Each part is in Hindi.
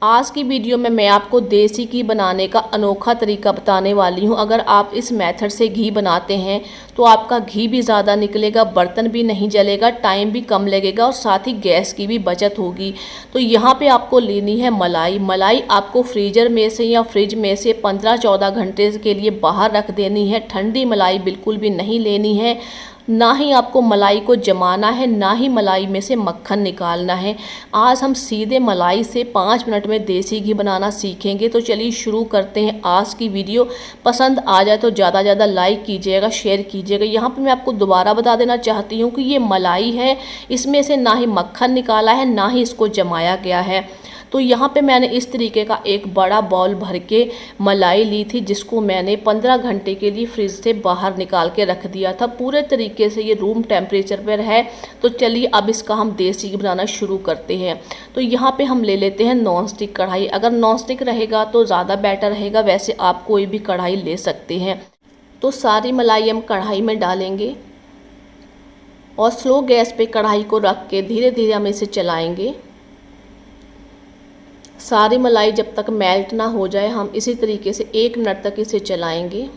आज की वीडियो में मैं आपको देसी घी बनाने का अनोखा तरीका बताने वाली हूं। अगर आप इस मेथड से घी बनाते हैं तो आपका घी भी ज़्यादा निकलेगा, बर्तन भी नहीं जलेगा, टाइम भी कम लगेगा और साथ ही गैस की भी बचत होगी। तो यहाँ पे आपको लेनी है मलाई। मलाई आपको फ्रीजर में से या फ्रिज में से 15-14 घंटे के लिए बाहर रख देनी है। ठंडी मलाई बिल्कुल भी नहीं लेनी है। ना ही आपको मलाई को जमाना है, ना ही मलाई में से मक्खन निकालना है। आज हम सीधे मलाई से 5 मिनट में देसी घी बनाना सीखेंगे। तो चलिए शुरू करते हैं आज की वीडियो। पसंद आ जाए तो ज़्यादा लाइक कीजिएगा, शेयर कीजिएगा। यहाँ पे मैं आपको दोबारा बता देना चाहती हूँ कि ये मलाई है, इसमें से ना ही मक्खन निकाला है, ना ही इसको जमाया गया है। तो यहाँ पे मैंने इस तरीके का एक बड़ा बाउल भर के मलाई ली थी, जिसको मैंने 15 घंटे के लिए फ्रिज से बाहर निकाल के रख दिया था। पूरे तरीके से ये रूम टेम्परेचर पर है। तो चलिए अब इसका हम देसी घी बनाना शुरू करते हैं। तो यहाँ पे हम ले लेते हैं नॉन स्टिक कढ़ाई। अगर नॉन स्टिक रहेगा तो ज़्यादा बेटर रहेगा, वैसे आप कोई भी कढ़ाई ले सकते हैं। तो सारी मलाई हम कढ़ाई में डालेंगे और स्लो गैस पे कढ़ाई को रख के धीरे धीरे हम इसे चलाएंगे। सारी मलाई जब तक मेल्ट ना हो जाए हम इसी तरीके से 1 मिनट तक इसे चलाएंगे।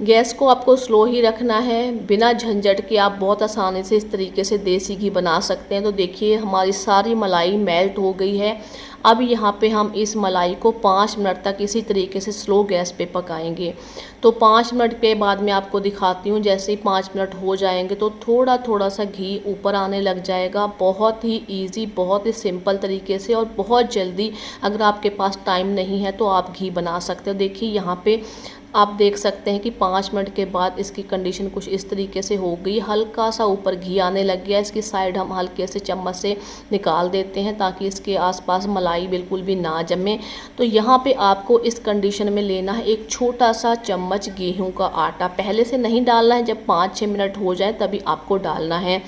गैस को आपको स्लो ही रखना है। बिना झंझट के आप बहुत आसानी से इस तरीके से देसी घी बना सकते हैं। तो देखिए हमारी सारी मलाई मेल्ट हो गई है। अब यहाँ पे हम इस मलाई को 5 मिनट तक इसी तरीके से स्लो गैस पे पकाएंगे। तो 5 मिनट के बाद मैं आपको दिखाती हूँ। जैसे ही 5 मिनट हो जाएंगे तो थोड़ा थोड़ा सा घी ऊपर आने लग जाएगा। बहुत ही इजी, बहुत ही सिंपल तरीके से और बहुत जल्दी, अगर आपके पास टाइम नहीं है तो आप घी बना सकते हो। देखिए यहाँ पे आप देख सकते हैं कि 5 मिनट के बाद इसकी कंडीशन कुछ इस तरीके से हो गई। हल्का सा ऊपर घी आने लग गया। इसकी साइड हम हल्के से चम्मच से निकाल देते हैं ताकि इसके आसपास मलाई बिल्कुल भी ना जमे। तो यहाँ पे आपको इस कंडीशन में लेना है एक छोटा सा चम्मच गेहूं का आटा। पहले से नहीं डालना है, जब 5-6 मिनट हो जाए तभी आपको डालना है।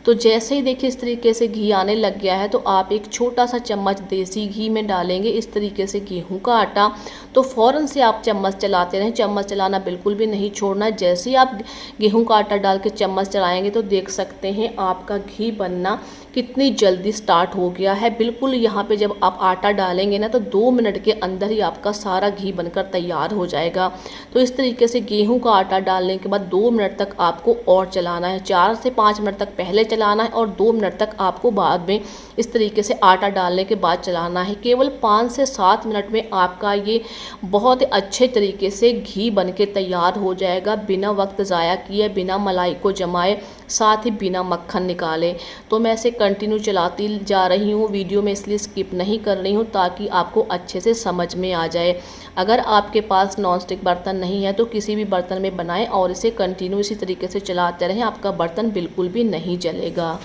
तो जैसे ही देखिए इस तरीके से घी आने लग गया है तो आप एक छोटा सा चम्मच देसी घी में डालेंगे इस तरीके से गेहूं का आटा। तो फ़ौरन से आप चम्मच चलाते रहें, चम्मच चलाना बिल्कुल भी नहीं छोड़ना। जैसे ही आप गेहूं का आटा डाल के चम्मच चलाएंगे तो देख सकते हैं आपका घी बनना कितनी जल्दी स्टार्ट हो गया है। बिल्कुल यहाँ पे जब आप आटा डालेंगे ना तो 2 मिनट के अंदर ही आपका सारा घी बनकर तैयार हो जाएगा। तो इस तरीके से गेहूं का आटा डालने के बाद 2 मिनट तक आपको और चलाना है। 4 से 5 मिनट तक पहले चलाना है और 2 मिनट तक आपको बाद में इस तरीके से आटा डालने के बाद चलाना है। केवल 5 से 7 मिनट में आपका ये बहुत अच्छे तरीके से घी बन के तैयार हो जाएगा, बिना वक्त ज़ाया किए, बिना मलाई को जमाए, साथ ही बिना मक्खन निकाले। तो मैं इसे कंटिन्यू चलाती जा रही हूँ। वीडियो में इसलिए स्किप नहीं कर रही हूँ ताकि आपको अच्छे से समझ में आ जाए। अगर आपके पास नॉन स्टिक बर्तन नहीं है तो किसी भी बर्तन में बनाएं और इसे कंटिन्यू इसी तरीके से चलाते रहें, आपका बर्तन बिल्कुल भी नहीं जलेगा।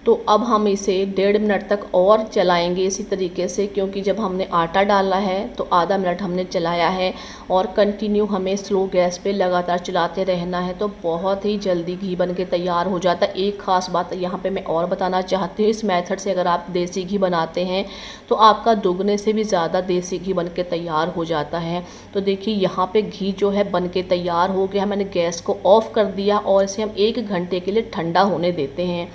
तो अब हम इसे 1.5 मिनट तक और चलाएंगे इसी तरीके से, क्योंकि जब हमने आटा डाला है तो आधा मिनट हमने चलाया है और कंटिन्यू हमें स्लो गैस पे लगातार चलाते रहना है। तो बहुत ही जल्दी घी बन के तैयार हो जाता है। एक ख़ास बात यहाँ पे मैं और बताना चाहती हूँ, इस मेथड से अगर आप देसी घी बनाते हैं तो आपका दुगने से भी ज़्यादा देसी घी बन के तैयार हो जाता है। तो देखिए यहाँ पे घी जो है बन के तैयार हो गया। मैंने गैस को ऑफ़ कर दिया और इसे हम 1 घंटे के लिए ठंडा होने देते हैं।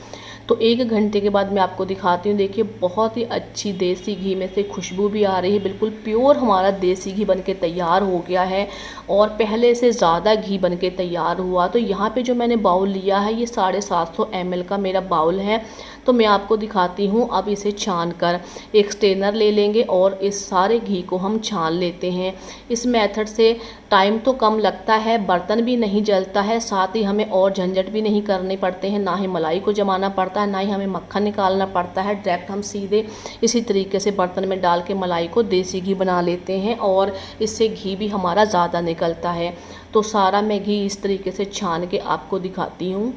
तो 1 घंटे के बाद मैं आपको दिखाती हूँ। देखिए बहुत ही अच्छी देसी घी में से खुशबू भी आ रही है। बिल्कुल प्योर हमारा देसी घी बनके तैयार हो गया है और पहले से ज़्यादा घी बनके तैयार हुआ। तो यहाँ पे जो मैंने बाउल लिया है ये 750 ml का मेरा बाउल है। तो मैं आपको दिखाती हूँ। अब इसे छान कर एक स्ट्रेनर ले लेंगे और इस सारे घी को हम छान लेते हैं। इस मेथड से टाइम तो कम लगता है, बर्तन भी नहीं जलता है, साथ ही हमें और झंझट भी नहीं करने पड़ते हैं, ना ही मलाई को जमाना पड़ता है, ना ही हमें मक्खन निकालना पड़ता है। डायरेक्ट हम सीधे इसी तरीके से बर्तन में डाल के मलाई को देसी घी बना लेते हैं और इससे घी भी हमारा ज़्यादा निकलता है। तो सारा मैं घी इस तरीके से छान के आपको दिखाती हूँ।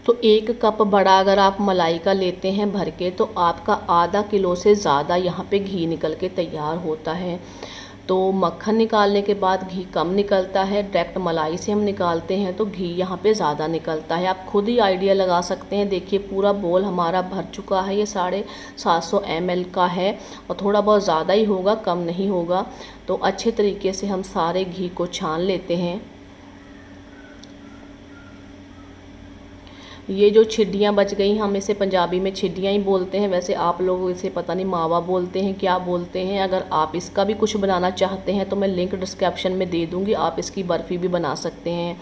तो 1 कप बड़ा अगर आप मलाई का लेते हैं भर के तो आपका आधा किलो से ज़्यादा यहाँ पे घी निकल के तैयार होता है। तो मक्खन निकालने के बाद घी कम निकलता है, डायरेक्ट मलाई से हम निकालते हैं तो घी यहाँ पे ज़्यादा निकलता है। आप खुद ही आइडिया लगा सकते हैं। देखिए पूरा बोल हमारा भर चुका है, ये 750 ml का है और थोड़ा बहुत ज़्यादा ही होगा, कम नहीं होगा। तो अच्छे तरीके से हम सारे घी को छान लेते हैं। ये जो छिड्डियाँ बच गई, हम इसे पंजाबी में छिड्डियाँ ही बोलते हैं, वैसे आप लोग इसे पता नहीं मावा बोलते हैं क्या बोलते हैं। अगर आप इसका भी कुछ बनाना चाहते हैं तो मैं लिंक डिस्क्रिप्शन में दे दूँगी, आप इसकी बर्फ़ी भी बना सकते हैं।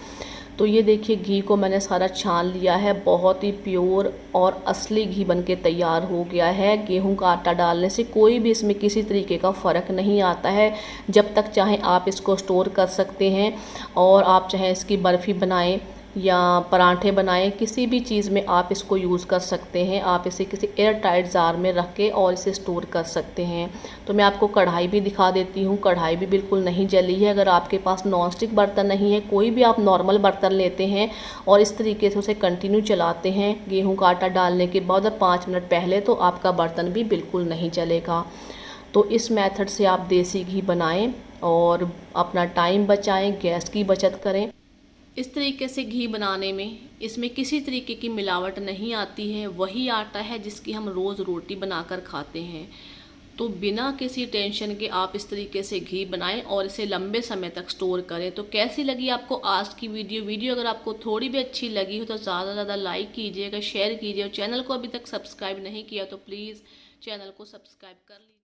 तो ये देखिए घी को मैंने सारा छान लिया है, बहुत ही प्योर और असली घी बनके तैयार हो गया है। गेहूं का आटा डालने से कोई भी इसमें किसी तरीके का फ़र्क नहीं आता है। जब तक चाहें आप इसको स्टोर कर सकते हैं और आप चाहें इसकी बर्फ़ी बनाएं या पराठे बनाएं, किसी भी चीज़ में आप इसको यूज़ कर सकते हैं। आप इसे किसी एयर टाइट जार में रख के और इसे स्टोर कर सकते हैं। तो मैं आपको कढ़ाई भी दिखा देती हूँ, कढ़ाई भी बिल्कुल नहीं जली है। अगर आपके पास नॉनस्टिक बर्तन नहीं है, कोई भी आप नॉर्मल बर्तन लेते हैं और इस तरीके से उसे कंटिन्यू चलाते हैं गेहूँ का आटा डालने के बाद और 5 मिनट पहले, तो आपका बर्तन भी बिल्कुल नहीं जलेगा। तो इस मेथड से आप देसी घी बनाएं और अपना टाइम बचाएं, गैस की बचत करें। इस तरीके से घी बनाने में इसमें किसी तरीके की मिलावट नहीं आती है। वही आटा है जिसकी हम रोज़ रोटी बनाकर खाते हैं। तो बिना किसी टेंशन के आप इस तरीके से घी बनाएं और इसे लंबे समय तक स्टोर करें। तो कैसी लगी आपको आज की वीडियो अगर आपको थोड़ी भी अच्छी लगी हो तो ज़्यादा से ज़्यादा लाइक कीजिएगा, शेयर कीजिए और चैनल को अभी तक सब्सक्राइब नहीं किया तो प्लीज़ चैनल को सब्सक्राइब कर लीजिए।